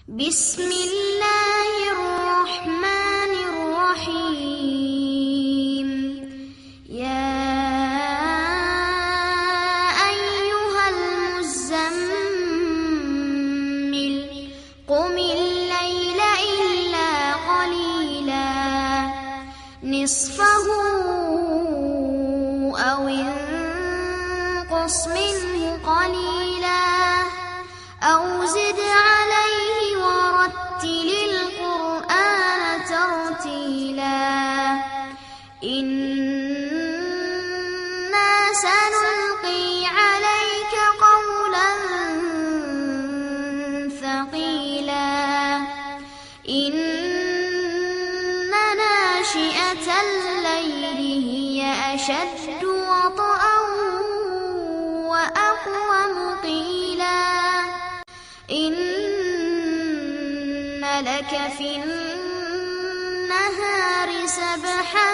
بسم الله الرحمن الرحيم. يا أيها المزمل قم الليل إلا قليلا نصفه أو انقص منه قليلا أو زد عليه ورتل القرآن ترتيلا إنا سنلقي عليك قولا ثقيلا إن ناشئة الليل هي أشد وطئا وأقوم قيلا إن لك في النهار سبحا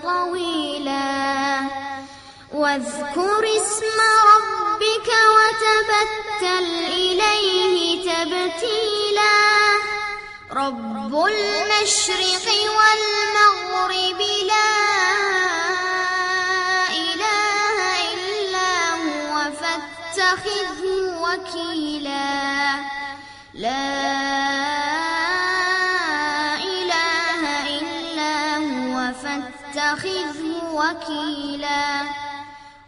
طويلا واذكر اسم ربك وتبتل إليه تبتيلا رب المشرق والمغرب لا إله إلا هو فاتخذه وكيلا لا إله إلا هو فاتخذه وكيلا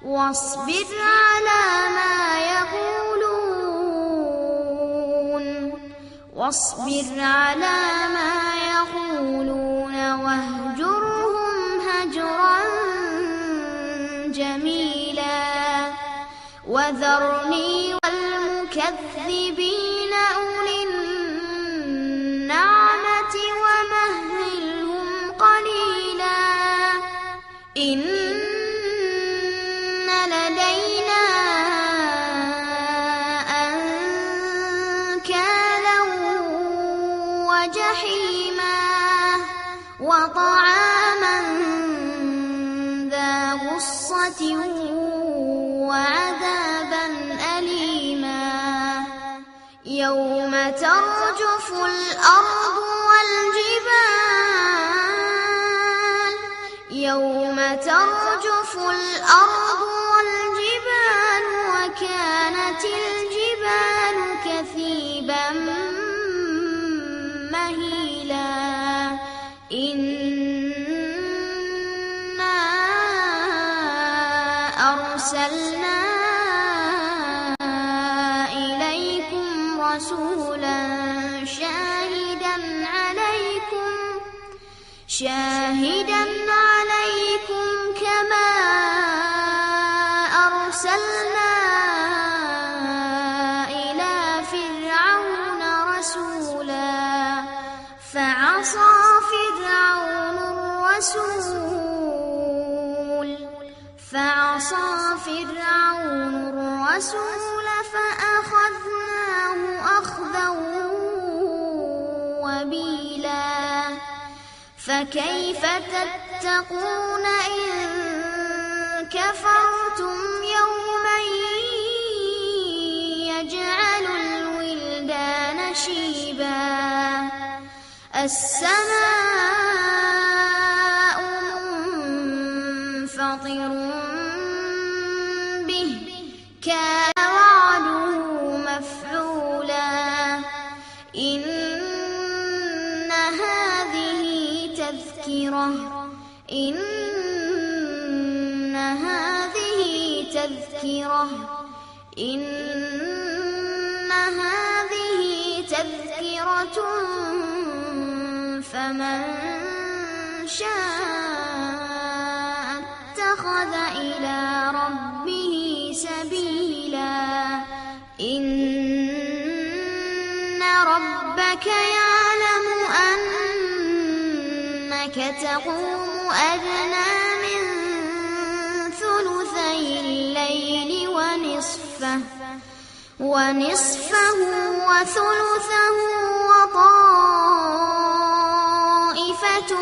واصبر على ما يقولون واهجرهم هجرا جميلا وذرني والمكذبين أولي النعمة ومهلهم قليلا إن لدينا أنكالا وجحيما وطعاما ذا غصة وعذابا أليما يوم ترجف الأرض والجبال وكانت الجبال كثيبا مهيلا إنا أرسلنا إليكم رسولا شاهدا عليكم كما أرسلنا إلى فرعون رسولا فعصى فرعون الرسول فأخذناه أخذا وبيلا فكيف تتقون إن كفرتم يوما يجعل الولدان شيبا السماء منفطر به كان وعده مفعولا إن هذه تذكرة فمن شاء اتخذ إلى ربه سبيلا إن ربك يعلم أنك تقوم أدنى من ثلثي الليل ونصفه وثلثه وطائفة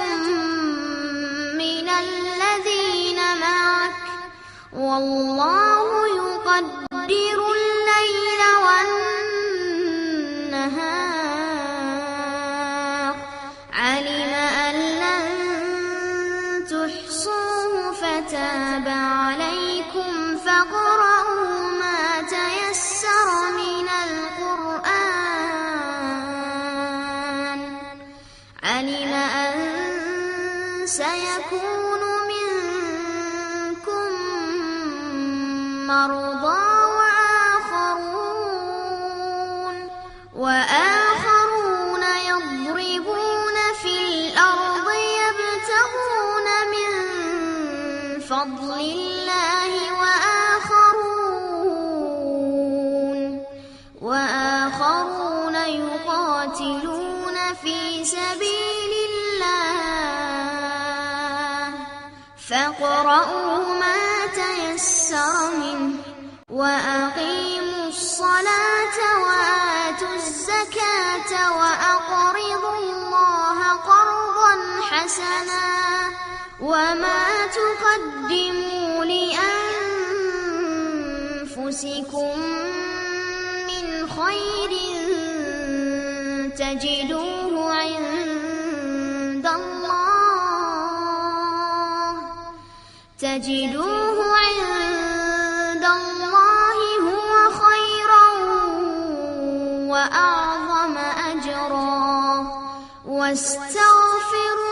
من الذين معك والله يقدر الليل والنهار سيكون منكم مرضى وآخرون يضربون في الأرض يبتغون من فضل الله وآخرون يقاتلون في سبيل الله فاقرؤوا ما تيسر منه وأقيموا الصلاة وآتوا الزكاة وأقرضوا الله قرضا حسنا وما تقدموا لأنفسكم من خير تجدوه عند الله هو خيرا وأعظم أجرا واستغفروا